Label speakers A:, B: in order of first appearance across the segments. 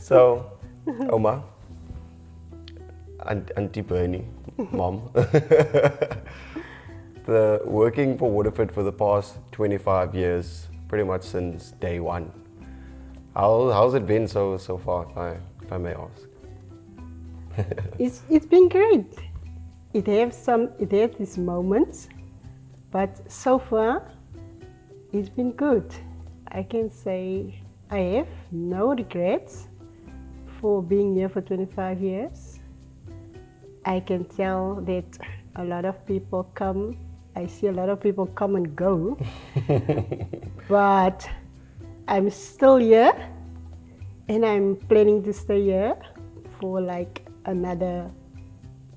A: So, Oma, Auntie Bernie, Mom, the working for Waterford for the past 25 years, pretty much since day one. How's it been so far, if I may ask?
B: It's been great. It had these moments, but so far it's been good. I can say I have no regrets for being here for 25 years. I can tell that a lot of people come. I see a lot of people come and go, but I'm still here, and I'm planning to stay here for like another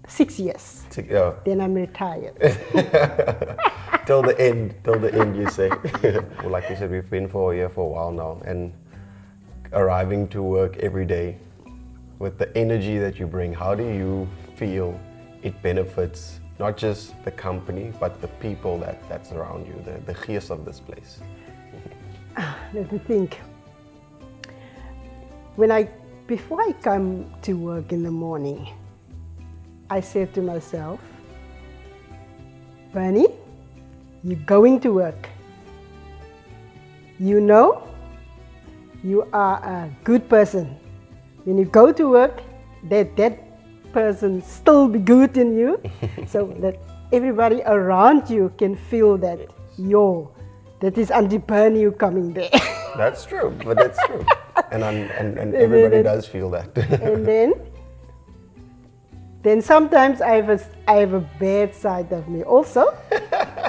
B: 6 years.
A: Yeah.
B: Then I'm retired.
A: Till the end, you say. Well, like you said, we've been here for a while now, and arriving to work every day with the energy that you bring, how do you feel it benefits not just the company, but the people that surround you, the gees of this place?
B: Let me think. Before I come to work in the morning, I said to myself, Bernie, you're going to work. You know, you are a good person. When you go to work, that person still be good in you, so that everybody around you can feel that, that is Auntie Bernie who coming there.
A: That's true, but that's true. And everybody does feel that.
B: And then sometimes I have a bad side of me also.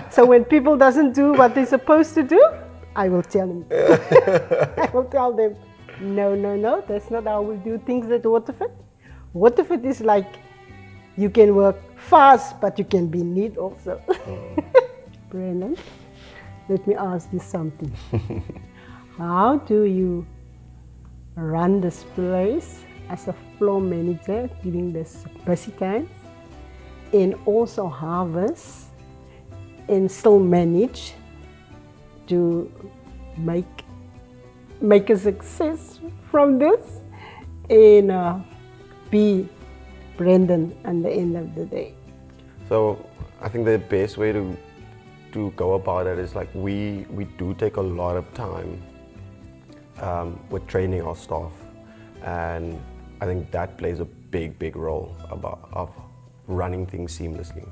B: So when people doesn't do what they're supposed to do, I will tell them. I will tell them, no, that's not how we do things at Waterford. Waterford is like, you can work fast, but you can be neat also. Brennan, let me ask you something. How do you run this place as a floor manager during this busy times, and also harvest, and still manage to make a success from this, and be Brendan at the end of the day?
A: So I think the best way to go about it is like we do take a lot of time with training our staff, and I think that plays a big role of running things seamlessly.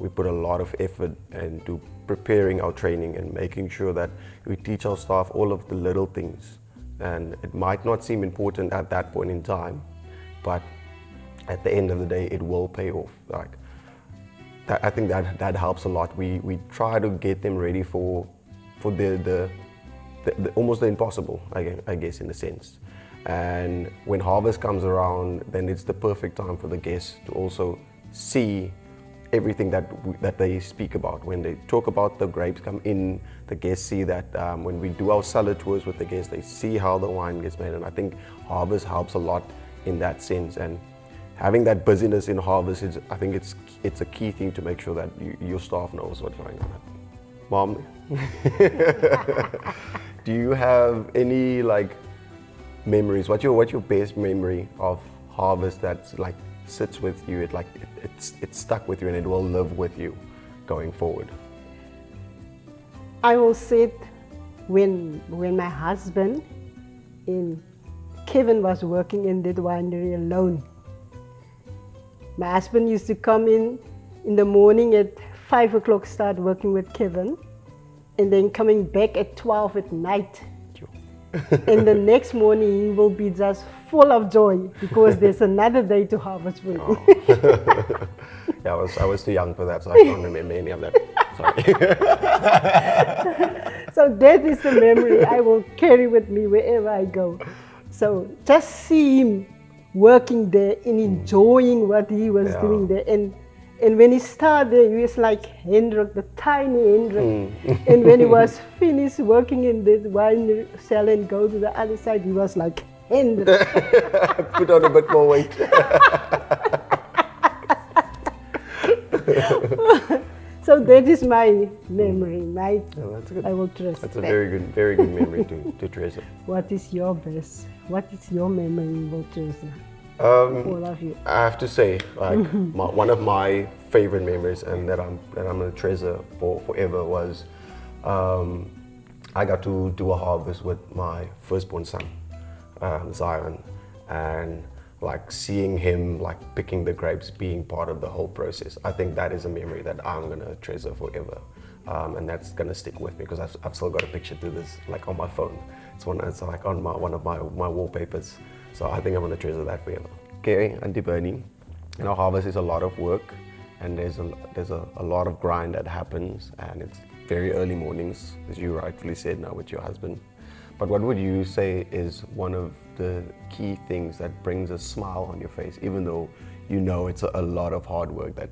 A: We put a lot of effort into preparing our training and making sure that we teach our staff all of the little things, and it might not seem important at that point in time, but at the end of the day it will pay off. Like that, I think that helps a lot. We try to get them ready for the almost the impossible, I guess, in a sense. And when harvest comes around, then it's the perfect time for the guests to also see everything that they speak about. When they talk about the grapes come in, the guests see that. When we do our cellar tours with the guests, they see how the wine gets made. And I think harvest helps a lot in that sense. And having that busyness in harvest, I think it's a key thing to make sure that your staff knows what's going on. Mom, do you have any like memories? What's your best memory of harvest that's like sits with you? It's stuck with you and it will live with you going forward.
B: I will say when my husband and Kevin was working in that winery alone. My husband used to come in the morning at 5 o'clock, start working with Kevin, and then coming back at 12 at night. And the next morning he will be just full of joy because there's another day to harvest for you.
A: Yeah, I was too young for that, so I can't remember any of that. Sorry.
B: So that is the memory I will carry with me wherever I go. So just see him working there and enjoying what he was doing there. And when he started, he was like Hendrik, the tiny Hendrik. And when he was finished working in the wine cellar and go to the other side, he was like Hendrik.
A: Put on a bit more weight.
B: So that is my memory.
A: That's good.
B: I will trust
A: That's a
B: that.
A: very good memory to treasure.
B: What is your best? What is your memory, Walter? All of you.
A: I have to say, like one of my favorite memories, and that I'm gonna treasure for forever was, I got to do a harvest with my firstborn son, Zion, and like seeing him like picking the grapes, being part of the whole process. I think that is a memory that I'm gonna treasure forever, and that's gonna stick with me because I've still got a picture to this like on my phone. It's like on one of my wallpapers. So I think I'm gonna treasure that forever. Okay, Auntie Bernie, harvest is a lot of work, and there's a lot of grind that happens, and it's very early mornings, as you rightfully said now with your husband. But what would you say is one of the key things that brings a smile on your face, even though it's a lot of hard work that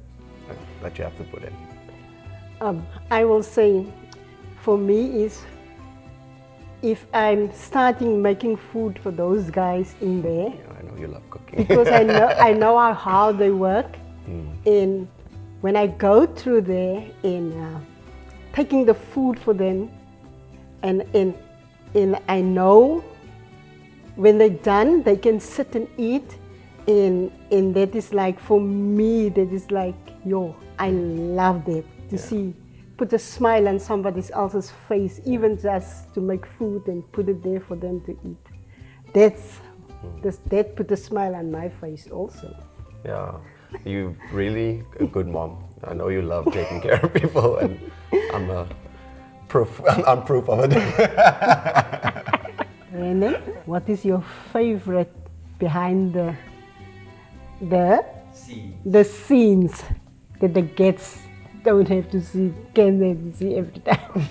A: you have to put in?
B: I will say, for me is, if I'm starting making food for those guys in there,
A: I know you love cooking.
B: because I know how hard they work, and when I go through there in taking the food for them, and I know when they're done, they can sit and eat, and that is like, for me, that is like, I love that, to see, put a smile on somebody else's face, even just to make food and put it there for them to eat. That put a smile on my face also.
A: Yeah, you're really a good mom. I know you love taking care of people, and I'm proof of it.
B: René, what is your favorite behind the scenes that the guests don't have to see, can they see every time?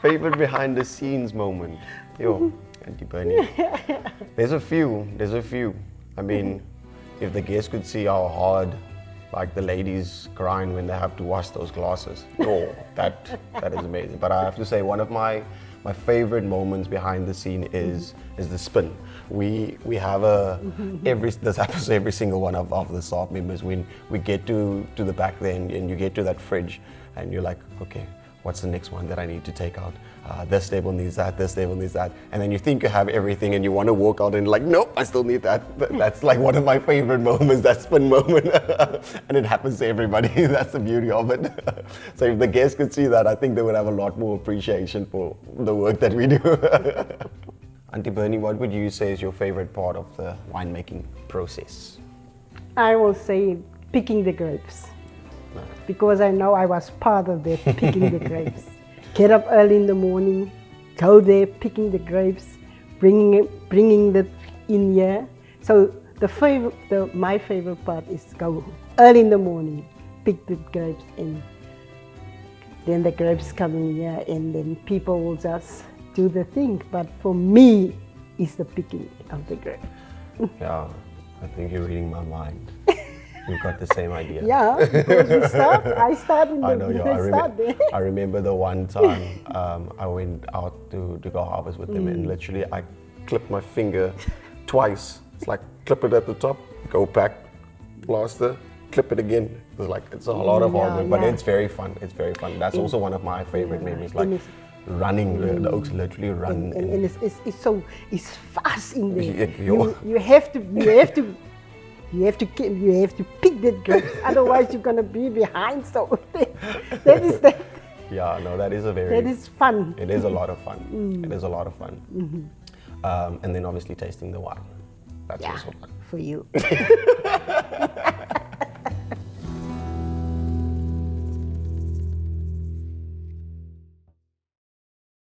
A: Favorite behind the scenes moment? Auntie Bernie. There's a few. I mean, if the guests could see how hard, like the ladies grind when they have to wash those glasses. That is amazing. But I have to say, one of my favorite moments behind the scene is the spin. We have this happens to every single one of the staff members. When we get to the back there, and you get to that fridge, and you're like, okay, what's the next one that I need to take out? This table needs that, this table needs that. And then you think you have everything, and you want to walk out and like, nope, I still need that. That's like one of my favorite moments, that spin moment. And it happens to everybody. That's the beauty of it. So if the guests could see that, I think they would have a lot more appreciation for the work that we do. Auntie Bernie, what would you say is your favorite part of the winemaking process?
B: I will say picking the grapes. Because I know I was part of that, picking the grapes. Get up early in the morning, go there, picking the grapes, bringing that in here. So my favorite part is go early in the morning, pick the grapes, and then the grapes come in here, and then people will just do the thing. But for me, it's the picking of the grapes.
A: Yeah, I think you're reading my mind. We've got the same idea.
B: Yeah, because I started there.
A: I remember the one time I went out to go harvest with them, and literally I clipped my finger twice. It's like clip it at the top, go back, plaster, clip it again. It's a lot of hard work, but it's very fun. It's very fun. That's also one of my favorite memories. Like running, the oaks literally run.
B: And it's fast in there.
A: You
B: have to pick that grape, otherwise you're gonna be behind. So that is that.
A: Yeah, no, that is
B: fun.
A: It is a lot of fun. It is a lot of fun. And then obviously tasting the wine. That's also fun
B: for you.